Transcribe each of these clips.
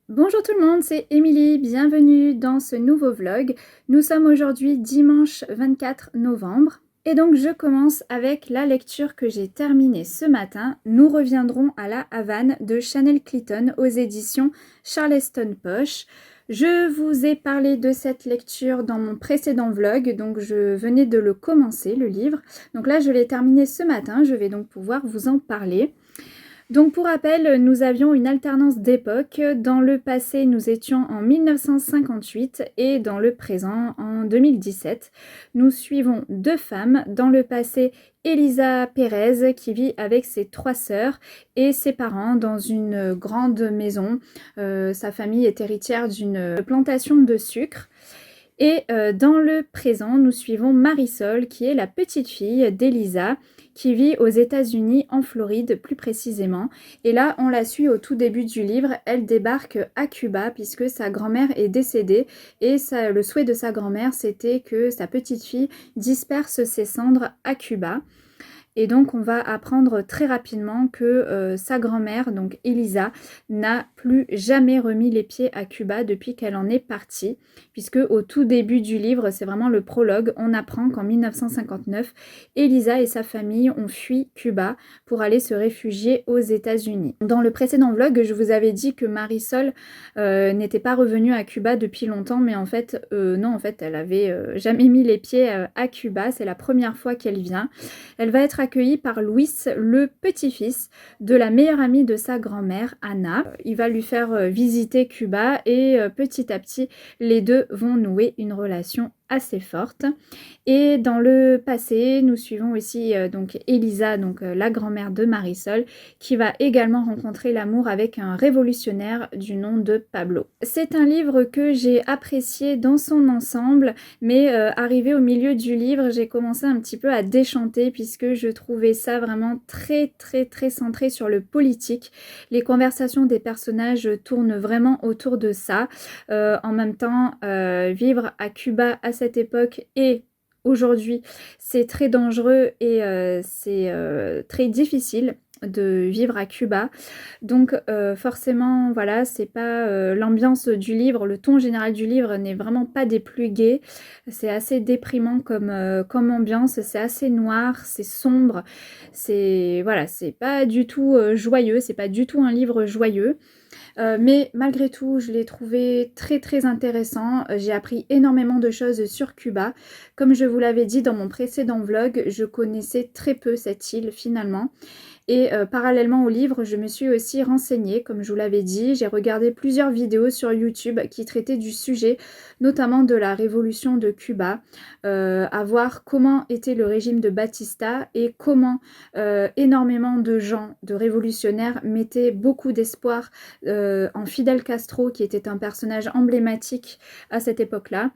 Bonjour tout le monde, c'est Émilie, bienvenue dans ce nouveau vlog. Nous sommes aujourd'hui dimanche 24 novembre et donc je commence avec la lecture que j'ai terminée ce matin. Nous reviendrons à la Havane de Chanel Clinton aux éditions Charleston Poche. Je vous ai parlé de cette lecture dans mon précédent vlog, donc je venais de le commencer, le livre. Donc là je l'ai terminé ce matin, je vais donc pouvoir vous en parler. Donc pour rappel, nous avions une alternance d'époque. Dans le passé, nous étions en 1958 et dans le présent, en 2017. Nous suivons deux femmes. Dans le passé, Elisa Pérez qui vit avec ses trois sœurs et ses parents dans une grande maison. Sa famille est héritière d'une plantation de sucre. Et dans le présent, nous suivons Marisol, qui est la petite fille d'Elisa, qui vit aux États-Unis, en Floride plus précisément. Et là, on la suit au tout début du livre. Elle débarque à Cuba puisque sa grand-mère est décédée. Et le souhait de sa grand-mère, c'était que sa petite fille disperse ses cendres à Cuba. Et donc on va apprendre très rapidement que sa grand-mère, donc Elisa, n'a plus jamais remis les pieds à Cuba depuis qu'elle en est partie, puisque au tout début du livre, c'est vraiment le prologue, on apprend qu'en 1959, Elisa et sa famille ont fui Cuba pour aller se réfugier aux États-Unis. Dans le précédent vlog, je vous avais dit que Marisol n'était pas revenue à Cuba depuis longtemps, mais en fait, non, en fait, elle avait jamais mis les pieds à Cuba, c'est la première fois qu'elle vient. Elle va être accueillie par Luis, le petit-fils de la meilleure amie de sa grand-mère, Anna. Il va lui faire visiter Cuba et petit à petit, les deux vont nouer une relation assez forte. Et dans le passé, nous suivons aussi donc Elisa, donc la grand-mère de Marisol, qui va également rencontrer l'amour avec un révolutionnaire du nom de Pablo. C'est un livre que j'ai apprécié dans son ensemble, mais arrivé au milieu du livre, j'ai commencé un petit peu à déchanter puisque je trouvais ça vraiment très centré sur le politique. Les conversations des personnages tournent vraiment autour de ça. En même temps, vivre à Cuba à cette époque et aujourd'hui, c'est très dangereux et c'est très difficile de vivre à Cuba. Donc forcément, voilà, c'est pas l'ambiance du livre, le ton général du livre n'est vraiment pas des plus gais. C'est assez déprimant comme ambiance, c'est assez noir, c'est sombre, c'est voilà, c'est pas du tout joyeux, c'est pas du tout un livre joyeux. Mais malgré tout, je l'ai trouvé très intéressant. J'ai appris énormément de choses sur Cuba. Comme je vous l'avais dit dans mon précédent vlog, je connaissais très peu cette île finalement. Et parallèlement au livre, je me suis aussi renseignée, comme je vous l'avais dit. J'ai regardé plusieurs vidéos sur YouTube qui traitaient du sujet, notamment de la révolution de Cuba, à voir comment était le régime de Batista et comment énormément de gens, de révolutionnaires, mettaient beaucoup d'espoir en Fidel Castro, qui était un personnage emblématique à cette époque-là.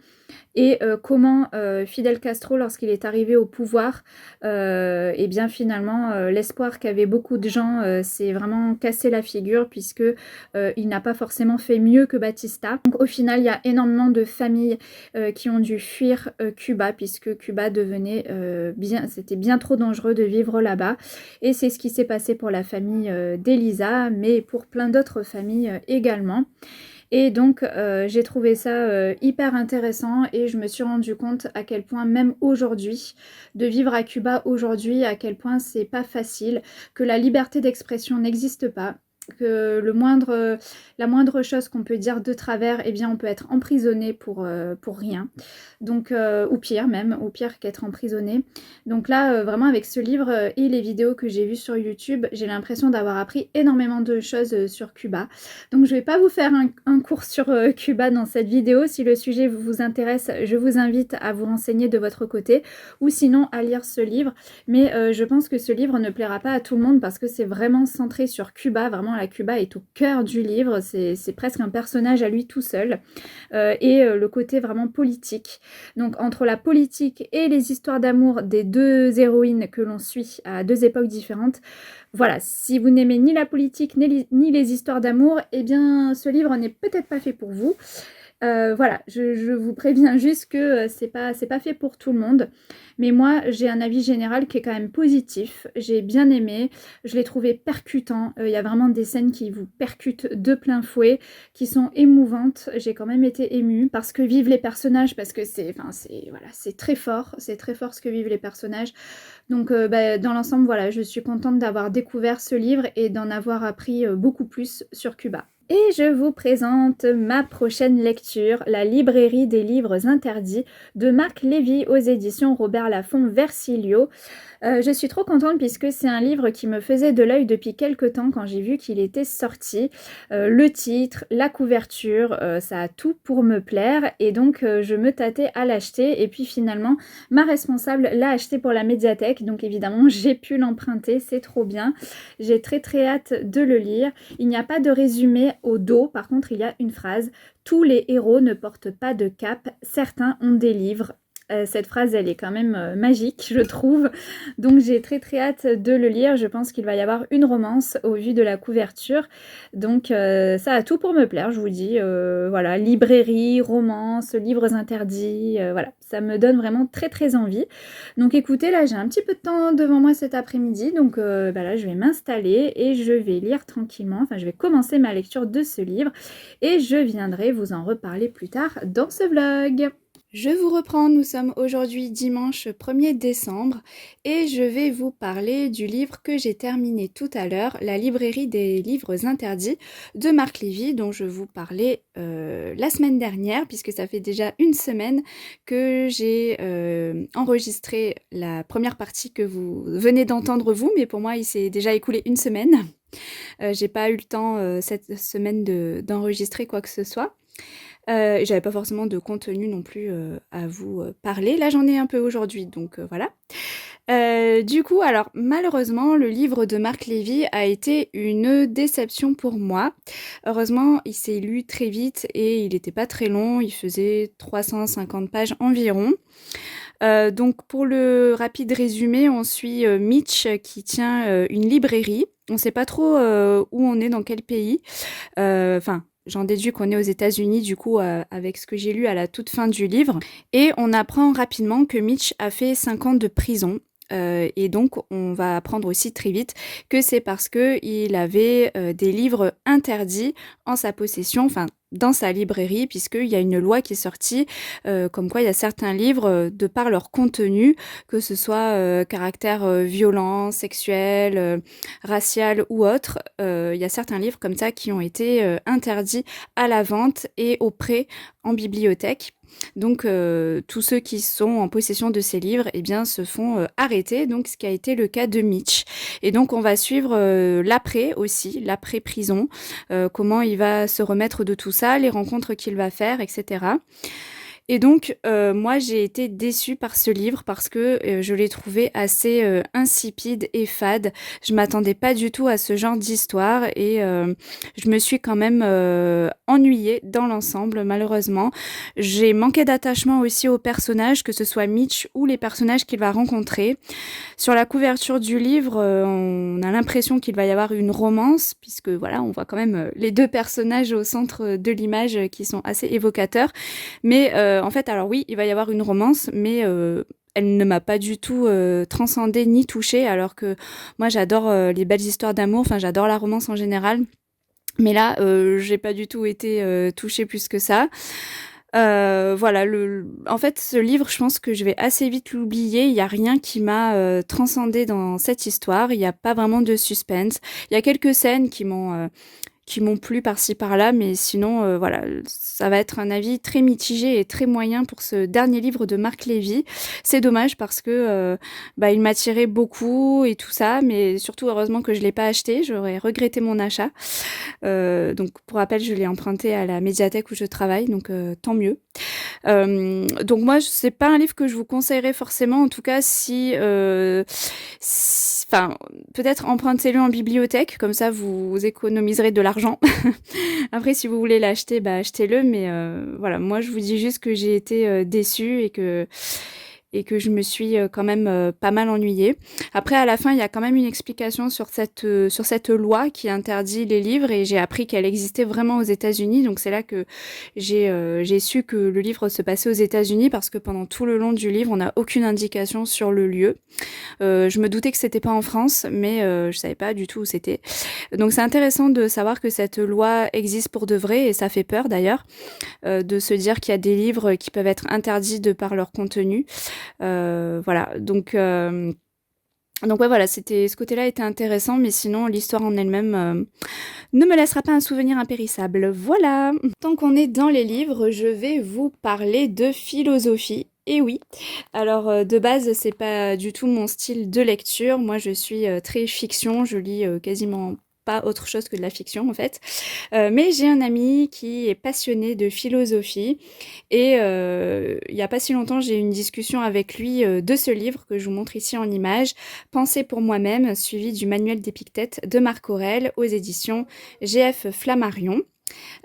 Et comment Fidel Castro, lorsqu'il est arrivé au pouvoir, et bien finalement l'espoir qu'avaient beaucoup de gens s'est vraiment cassé la figure puisque il n'a pas forcément fait mieux que Batista. Donc au final, il y a énormément de familles qui ont dû fuir Cuba puisque Cuba devenait c'était bien trop dangereux de vivre là-bas. Et c'est ce qui s'est passé pour la famille d'Elisa, mais pour plein d'autres familles également. Et donc j'ai trouvé ça hyper intéressant et je me suis rendu compte à quel point même aujourd'hui, de vivre à Cuba aujourd'hui, à quel point c'est pas facile, que la liberté d'expression n'existe pas, que la moindre chose qu'on peut dire de travers, eh bien on peut être emprisonné pour rien. Donc, ou pire même, ou pire qu'être emprisonné. Donc là, vraiment avec ce livre et les vidéos que j'ai vues sur YouTube, j'ai l'impression d'avoir appris énormément de choses sur Cuba. Donc je vais pas vous faire un cours sur Cuba dans cette vidéo. Si le sujet vous intéresse, je vous invite à vous renseigner de votre côté ou sinon à lire ce livre. Mais je pense que ce livre ne plaira pas à tout le monde parce que c'est vraiment centré sur Cuba. Vraiment, la Cuba est au cœur du livre. C'est presque un personnage à lui tout seul. Et le côté vraiment politique. Donc entre la politique et les histoires d'amour des deux héroïnes que l'on suit à deux époques différentes, voilà, si vous n'aimez ni la politique ni les histoires d'amour, eh bien ce livre n'est peut-être pas fait pour vous. Voilà, je vous préviens juste que c'est pas fait pour tout le monde. Mais moi, j'ai un avis général qui est quand même positif. J'ai bien aimé, je l'ai trouvé percutant. Il y a vraiment des scènes qui vous percutent de plein fouet, qui sont émouvantes. J'ai quand même été émue parce que vivent les personnages, parce que voilà, c'est très fort ce que vivent les personnages. Donc dans l'ensemble, voilà, je suis contente d'avoir découvert ce livre et d'en avoir appris beaucoup plus sur Cuba. Et je vous présente ma prochaine lecture, La librairie des livres interdits de Marc Lévy aux éditions Robert Laffont Versilio. Je suis trop contente puisque c'est un livre qui me faisait de l'œil depuis quelques temps quand j'ai vu qu'il était sorti. Le titre, la couverture, ça a tout pour me plaire et donc je me tâtais à l'acheter et puis finalement ma responsable l'a acheté pour la médiathèque, donc évidemment j'ai pu l'emprunter, c'est trop bien. J'ai très très hâte de le lire. Il n'y a pas de résumé au dos, par contre il y a une phrase: tous les héros ne portent pas de cape, certains ont des livres. Cette phrase, elle est quand même magique, je trouve. Donc j'ai très très hâte de le lire. Je pense qu'il va y avoir une romance au vu de la couverture. Donc ça a tout pour me plaire, je vous dis. Voilà, librairie, romance, livres interdits. Voilà, ça me donne vraiment très très envie. Donc écoutez, là j'ai un petit peu de temps devant moi cet après-midi. Donc là je vais m'installer et je vais lire tranquillement. Enfin, je vais commencer ma lecture de ce livre. Et je viendrai vous en reparler plus tard dans ce vlog. Je vous reprends, nous sommes aujourd'hui dimanche 1er décembre et je vais vous parler du livre que j'ai terminé tout à l'heure, La librairie des livres interdits de Marc Lévy, dont je vous parlais la semaine dernière, puisque ça fait déjà une semaine que j'ai enregistré la première partie que vous venez d'entendre vous, mais pour moi il s'est déjà écoulé une semaine. J'ai pas eu le temps cette semaine d'enregistrer quoi que ce soit. J'avais pas forcément de contenu non plus à vous parler. Là, j'en ai un peu aujourd'hui, donc voilà. Du coup, alors malheureusement, le livre de Marc Lévy a été une déception pour moi. Heureusement, il s'est lu très vite et il n'était pas très long. Il faisait 350 pages environ. Donc pour le rapide résumé, on suit Mitch qui tient une librairie. On ne sait pas trop où on est, dans quel pays. Enfin, j'en déduis qu'on est aux États-Unis, du coup, avec ce que j'ai lu à la toute fin du livre. Et on apprend rapidement que Mitch a fait 5 ans de prison. Et donc, on va apprendre aussi très vite que c'est parce qu'il avait des livres interdits en sa possession, enfin, dans sa librairie, puisqu'il y a une loi qui est sortie, comme quoi il y a certains livres, de par leur contenu, que ce soit caractère violent, sexuel, racial ou autre, il y a certains livres comme ça qui ont été interdits à la vente et au prêt en bibliothèque. Donc tous ceux qui sont en possession de ces livres eh bien, se font arrêter, donc ce qui a été le cas de Mitch. Et donc on va suivre l'après aussi, l'après-prison, comment il va se remettre de tout ça, les rencontres qu'il va faire, etc. Et donc, moi, j'ai été déçue par ce livre parce que je l'ai trouvé assez insipide et fade. Je m'attendais pas du tout à ce genre d'histoire et je me suis quand même ennuyée dans l'ensemble, malheureusement. J'ai manqué d'attachement aussi aux personnages, que ce soit Mitch ou les personnages qu'il va rencontrer. Sur la couverture du livre, on a l'impression qu'il va y avoir une romance, puisque voilà, on voit quand même les deux personnages au centre de l'image qui sont assez évocateurs. Mais en fait, alors oui, il va y avoir une romance, mais elle ne m'a pas du tout transcendée ni touchée, alors que moi j'adore les belles histoires d'amour, enfin j'adore la romance en général. Mais là, j'ai pas du tout été touchée plus que ça. Voilà, en fait, ce livre, je pense que je vais assez vite l'oublier. Il y a rien qui m'a transcendée dans cette histoire. Il n'y a pas vraiment de suspense. Il y a quelques scènes qui m'ont plu par-ci par-là, mais sinon, voilà, ça va être un avis très mitigé et très moyen pour ce dernier livre de Marc Lévy. C'est dommage parce que il m'attirait beaucoup et tout ça, mais surtout heureusement que je l'ai pas acheté, j'aurais regretté mon achat. Donc pour rappel, je l'ai emprunté à la médiathèque où je travaille, donc tant mieux. Donc moi, c'est pas un livre que je vous conseillerais forcément, en tout cas enfin, peut-être empruntez-le en bibliothèque, comme ça vous économiserez de l'argent. Après, si vous voulez l'acheter, achetez-le, mais voilà, moi je vous dis juste que j'ai été déçue et que je me suis quand même pas mal ennuyée. Après, à la fin, il y a quand même une explication sur cette loi qui interdit les livres et j'ai appris qu'elle existait vraiment aux États-Unis. Donc c'est là que j'ai su que le livre se passait aux États-Unis parce que pendant tout le long du livre, on n'a aucune indication sur le lieu. Je me doutais que c'était pas en France, mais je savais pas du tout où c'était. Donc c'est intéressant de savoir que cette loi existe pour de vrai et ça fait peur d'ailleurs de se dire qu'il y a des livres qui peuvent être interdits de par leur contenu. Voilà, donc ouais, voilà, ce côté-là était intéressant, mais sinon l'histoire en elle-même ne me laissera pas un souvenir impérissable. Voilà. Tant qu'on est dans les livres, je vais vous parler de philosophie. Et oui, alors de base, c'est pas du tout mon style de lecture. Moi, je suis très fiction. Je lis quasiment pas autre chose que de la fiction en fait. Mais j'ai un ami qui est passionné de philosophie et il y a pas si longtemps, j'ai eu une discussion avec lui de ce livre que je vous montre ici en image, Penser pour moi-même, suivi du manuel d'Épictète de Marc Aurèle aux éditions GF Flammarion.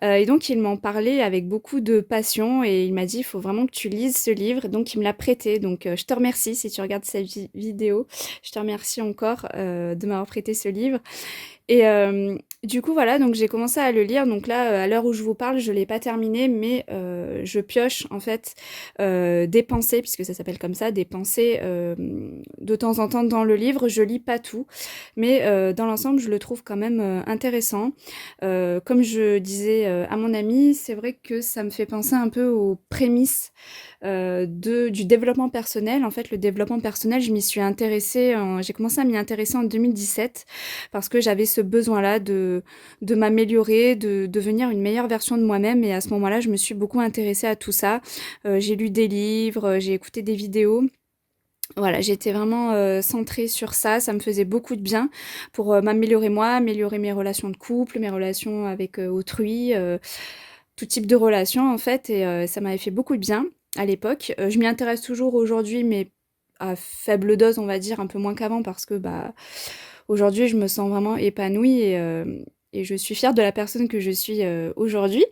Et donc il m'en parlait avec beaucoup de passion et il m'a dit: «Il faut vraiment que tu lises ce livre», donc il me l'a prêté. Donc je te remercie si tu regardes cette vidéo. Je te remercie encore, de m'avoir prêté ce livre et du coup, voilà, donc j'ai commencé à le lire. Donc là, à l'heure où je vous parle, je l'ai pas terminé, mais je pioche en fait des pensées, puisque ça s'appelle comme ça, des pensées de temps en temps dans le livre. Je lis pas tout, mais dans l'ensemble, je le trouve quand même intéressant. Comme je disais à mon ami, c'est vrai que ça me fait penser un peu aux prémices du développement personnel. En fait, le développement personnel, je m'y suis intéressée, j'ai commencé à m'y intéresser en 2017 parce que j'avais ce besoin-là de m'améliorer, de devenir une meilleure version de moi-même. Et à ce moment-là, je me suis beaucoup intéressée à tout ça. J'ai lu des livres, j'ai écouté des vidéos. Voilà, j'étais vraiment centrée sur ça. Ça me faisait beaucoup de bien pour m'améliorer moi, améliorer mes relations de couple, mes relations avec autrui, tout type de relations en fait. Et ça m'avait fait beaucoup de bien à l'époque. Je m'y intéresse toujours aujourd'hui, mais à faible dose, on va dire, un peu moins qu'avant parce que bah aujourd'hui, je me sens vraiment épanouie et je suis fière de la personne que je suis aujourd'hui.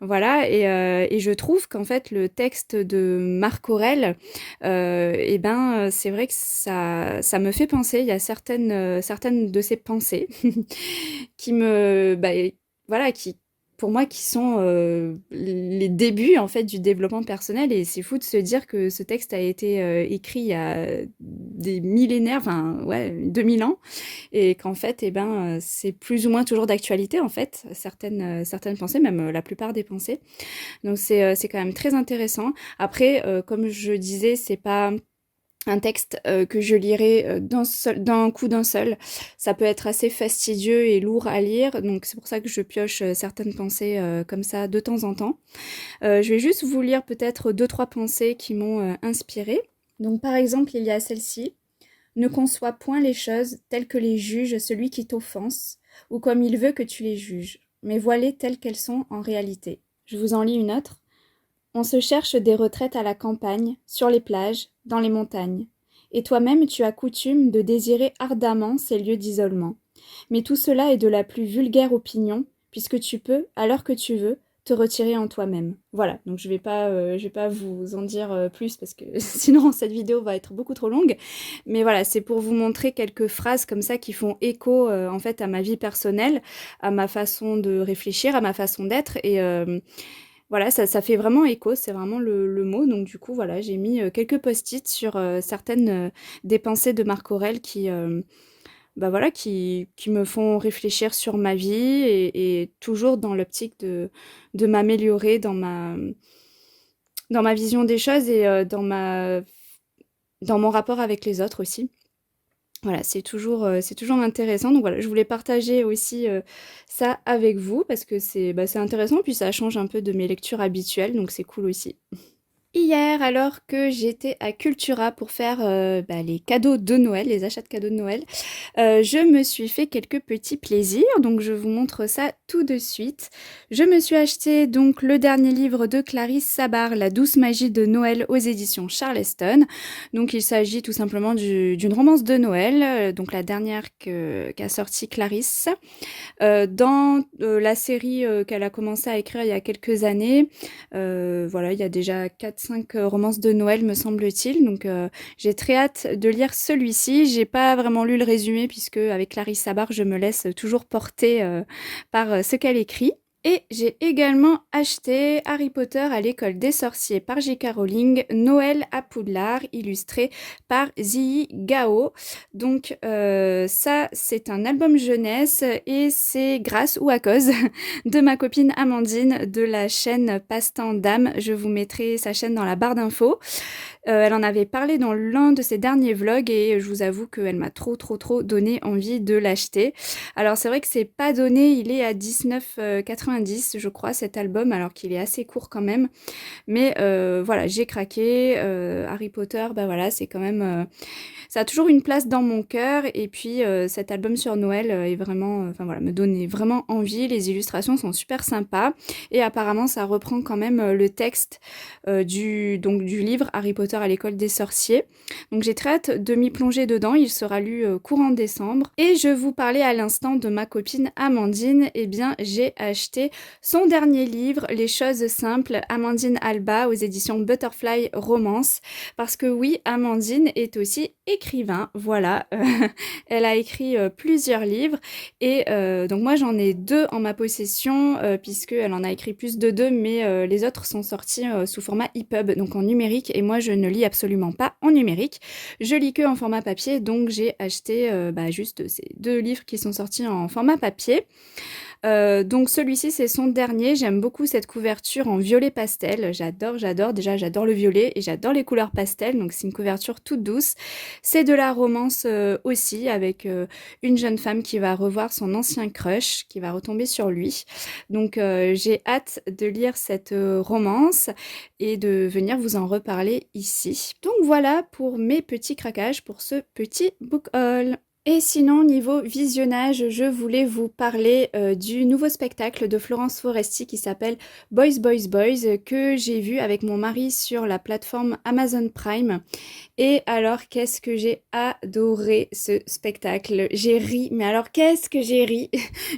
Voilà, et je trouve qu'en fait, le texte de Marc Aurèle, et ben, c'est vrai que ça me fait penser. Il y a certaines de ses pensées qui me, bah, voilà, qui, pour moi, qui sont les débuts en fait du développement personnel. Et c'est fou de se dire que ce texte a été écrit il y a des millénaires, enfin ouais, 2000 ans, et qu'en fait, eh ben, c'est plus ou moins toujours d'actualité en fait, certaines pensées, même la plupart des pensées. Donc c'est quand même très intéressant. Après, comme je disais, c'est pas un texte que je lirai d'un coup d'un seul. Ça peut être assez fastidieux et lourd à lire, donc c'est pour ça que je pioche certaines pensées comme ça de temps en temps. Je vais juste vous lire peut-être deux, trois pensées qui m'ont inspirée. Donc par exemple, il y a celle-ci. Ne conçois point les choses telles que les juge celui qui t'offense, ou comme il veut que tu les juges, mais vois-les telles qu'elles sont en réalité. Je vous en lis une autre. On se cherche des retraites à la campagne, sur les plages, dans les montagnes. Et toi-même tu as coutume de désirer ardemment ces lieux d'isolement. Mais tout cela est de la plus vulgaire opinion, puisque tu peux, à l'heure que tu veux, te retirer en toi-même. Voilà, donc je vais pas vous en dire plus parce que sinon cette vidéo va être beaucoup trop longue. Mais voilà, c'est pour vous montrer quelques phrases comme ça qui font écho en fait à ma vie personnelle, à ma façon de réfléchir, à ma façon d'être et voilà, ça fait vraiment écho, c'est vraiment le mot. Donc du coup, voilà, j'ai mis quelques post-it sur certaines des pensées de Marc Aurèle qui, bah voilà, qui me font réfléchir sur ma vie et toujours dans l'optique de m'améliorer dans ma vision des choses et dans mon rapport avec les autres aussi. Voilà, c'est toujours intéressant. Donc voilà, je voulais partager aussi ça avec vous parce que c'est intéressant, puis ça change un peu de mes lectures habituelles, donc c'est cool aussi. Hier, alors que j'étais à Cultura pour faire les cadeaux de Noël, les achats de cadeaux de Noël, je me suis fait quelques petits plaisirs, donc je vous montre ça tout de suite. Je me suis acheté donc le dernier livre de Clarisse Sabar, La douce magie de Noël aux éditions Charleston. Donc il s'agit tout simplement d'une romance de Noël, donc la dernière qu'a sorti Clarisse. Dans la série qu'elle a commencé à écrire il y a quelques années, voilà, il y a déjà 4 5 romances de Noël me semble-t-il, donc j'ai très hâte de lire celui-ci. J'ai pas vraiment lu le résumé puisque avec Clarisse Sabar je me laisse toujours porter par ce qu'elle écrit. Et j'ai également acheté Harry Potter à l'école des sorciers par J.K. Rowling, Noël à Poudlard, illustré par Ziyi Gao. Donc ça, c'est un album jeunesse et c'est grâce ou à cause de ma copine Amandine de la chaîne Passe-temps d'âme. Je vous mettrai sa chaîne dans la barre d'infos. Elle en avait parlé dans l'un de ses derniers vlogs et je vous avoue qu'elle m'a trop donné envie de l'acheter. Alors c'est vrai que c'est pas donné, il est à 19,90 je crois cet album, alors qu'il est assez court quand même. Mais voilà, j'ai craqué. Harry Potter, bah voilà, c'est quand même... ça a toujours une place dans mon cœur. Et puis cet album sur Noël est vraiment... Enfin voilà, me donnait vraiment envie. Les illustrations sont super sympas. Et apparemment, ça reprend quand même le texte du livre Harry Potter à l'école des sorciers. Donc j'ai très hâte de m'y plonger dedans. Il sera lu courant décembre. Et je vous parlais à l'instant de ma copine Amandine. Eh bien, j'ai acheté son dernier livre, Les choses simples, Amandine Alba, aux éditions Butterfly Romance. Parce que oui, Amandine est aussi écrivain. Voilà, elle a écrit plusieurs livres. Et donc moi, j'en ai 2 en ma possession, puisqu'elle en a écrit plus de 2, mais les autres sont sortis sous format EPUB, donc en numérique. Et moi, je ne lis absolument pas en numérique. Je lis que en format papier, donc j'ai acheté juste ces 2 livres qui sont sortis en format papier. Donc celui-ci c'est son dernier, j'aime beaucoup cette couverture en violet pastel, j'adore, déjà j'adore le violet et j'adore les couleurs pastel, donc c'est une couverture toute douce. C'est de la romance aussi, avec une jeune femme qui va revoir son ancien crush, qui va retomber sur lui. Donc j'ai hâte de lire cette romance et de venir vous en reparler ici. Donc voilà pour mes petits craquages pour ce petit book haul. Et sinon, niveau visionnage, je voulais vous parler du nouveau spectacle de Florence Foresti qui s'appelle Boys, Boys, Boys, que j'ai vu avec mon mari sur la plateforme Amazon Prime. Et alors, qu'est-ce que j'ai adoré ce spectacle. J'ai ri, mais alors qu'est-ce que j'ai ri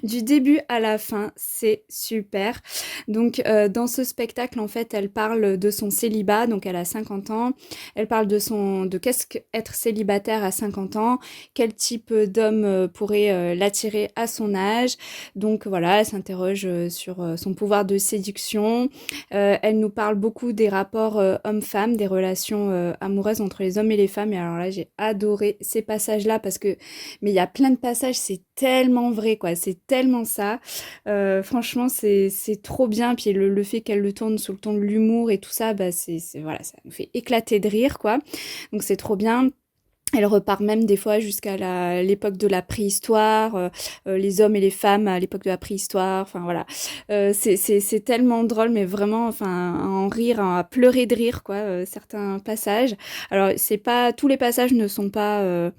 du début à la fin, c'est super. Donc, dans ce spectacle, en fait, elle parle de son célibat, donc elle a 50 ans. Elle parle de qu'est-ce qu'être célibataire à 50 ans, quel type d'homme pourrait l'attirer à son âge. Donc voilà, elle s'interroge sur son pouvoir de séduction. Elle nous parle beaucoup des rapports hommes-femmes, des relations amoureuses entre les hommes et les femmes. Et alors là, j'ai adoré ces passages-là mais il y a plein de passages, c'est tellement vrai, quoi. C'est tellement ça. Franchement, c'est trop bien. Puis le fait qu'elle le tourne sous le ton de l'humour et tout ça, voilà, ça nous fait éclater de rire, quoi. Donc c'est trop bien. Elle repart même des fois jusqu'à l'époque de la préhistoire, les hommes et les femmes à l'époque de la préhistoire, enfin voilà. C'est tellement drôle, mais vraiment, enfin, à en rire, à pleurer de rire, quoi, certains passages. Alors, tous les passages ne sont pas...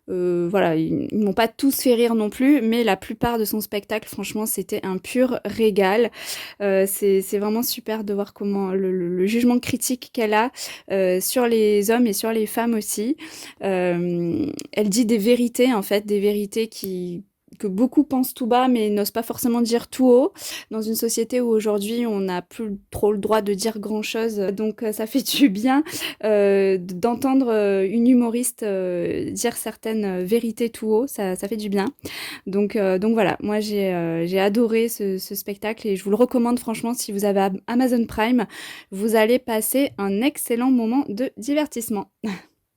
voilà, ils m'ont pas tous fait rire non plus, mais la plupart de son spectacle, franchement, c'était un pur régal. C'est vraiment super de voir comment le jugement critique qu'elle a sur les hommes et sur les femmes aussi. Elle dit des vérités, en fait, des vérités que beaucoup pensent tout bas mais n'osent pas forcément dire tout haut, dans une société où aujourd'hui on n'a plus trop le droit de dire grand chose, donc ça fait du bien d'entendre une humoriste dire certaines vérités tout haut, ça fait du bien. Donc voilà, moi j'ai adoré ce spectacle et je vous le recommande franchement. Si vous avez Amazon Prime, vous allez passer un excellent moment de divertissement.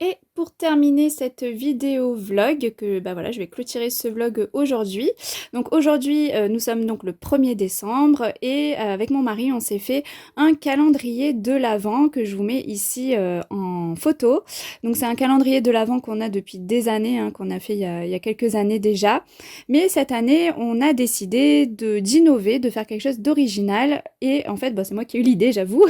Et pour terminer cette vidéo vlog, voilà, je vais clôturer ce vlog aujourd'hui. Donc aujourd'hui, nous sommes donc le 1er décembre et avec mon mari, on s'est fait un calendrier de l'Avent que je vous mets ici en photo. Donc c'est un calendrier de l'Avent qu'on a depuis des années, hein, qu'on a fait il y a quelques années déjà. Mais cette année, on a décidé d'innover, de faire quelque chose d'original. Et en fait, c'est moi qui ai eu l'idée, j'avoue.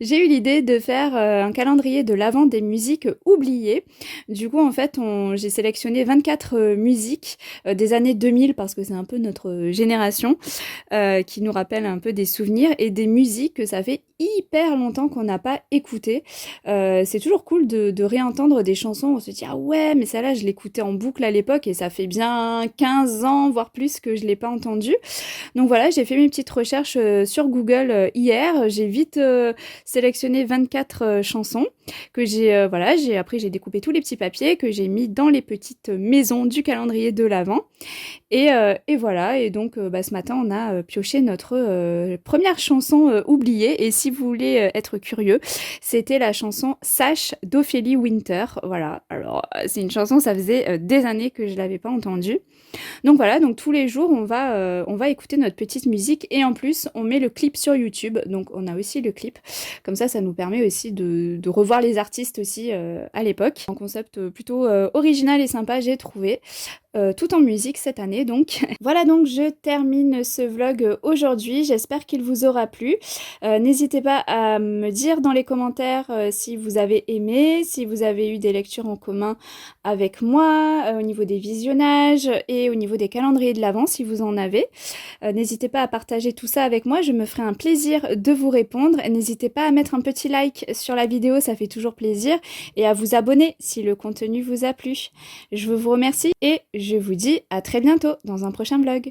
J'ai eu l'idée de faire un calendrier de l'Avent des musiques oubliées oubliées. Du coup, en fait, j'ai sélectionné 24 musiques des années 2000 parce que c'est un peu notre génération qui nous rappelle un peu des souvenirs et des musiques que ça fait hyper longtemps qu'on n'a pas écoutées. C'est toujours cool de réentendre des chansons où on se dit ah ouais, mais celle-là, je l'écoutais en boucle à l'époque et ça fait bien 15 ans, voire plus que je l'ai pas entendue. Donc voilà, j'ai fait mes petites recherches sur Google hier. J'ai vite sélectionné 24 chansons que j'ai découpé tous les petits papiers que j'ai mis dans les petites maisons du calendrier de l'Avent. Et voilà, et donc ce matin on a pioché notre première chanson oubliée, et si vous voulez être curieux, c'était la chanson Sash d'Ophélie Winter. Voilà, alors c'est une chanson, ça faisait des années que je l'avais pas entendue. Donc voilà, donc tous les jours on va écouter notre petite musique, et en plus on met le clip sur YouTube, donc on a aussi le clip, comme ça nous permet aussi de revoir les artistes aussi à l'époque. Un concept plutôt original et sympa, j'ai trouvé. Tout en musique cette année donc. Voilà, donc je termine ce vlog aujourd'hui, j'espère qu'il vous aura plu. N'hésitez pas à me dire dans les commentaires si vous avez aimé, si vous avez eu des lectures en commun avec moi, au niveau des visionnages et au niveau des calendriers de l'Avent si vous en avez. N'hésitez pas à partager tout ça avec moi, je me ferai un plaisir de vous répondre. N'hésitez pas à mettre un petit like sur la vidéo, ça fait toujours plaisir, et à vous abonner si le contenu vous a plu. Je vous remercie et je vous dis à très bientôt dans un prochain vlog.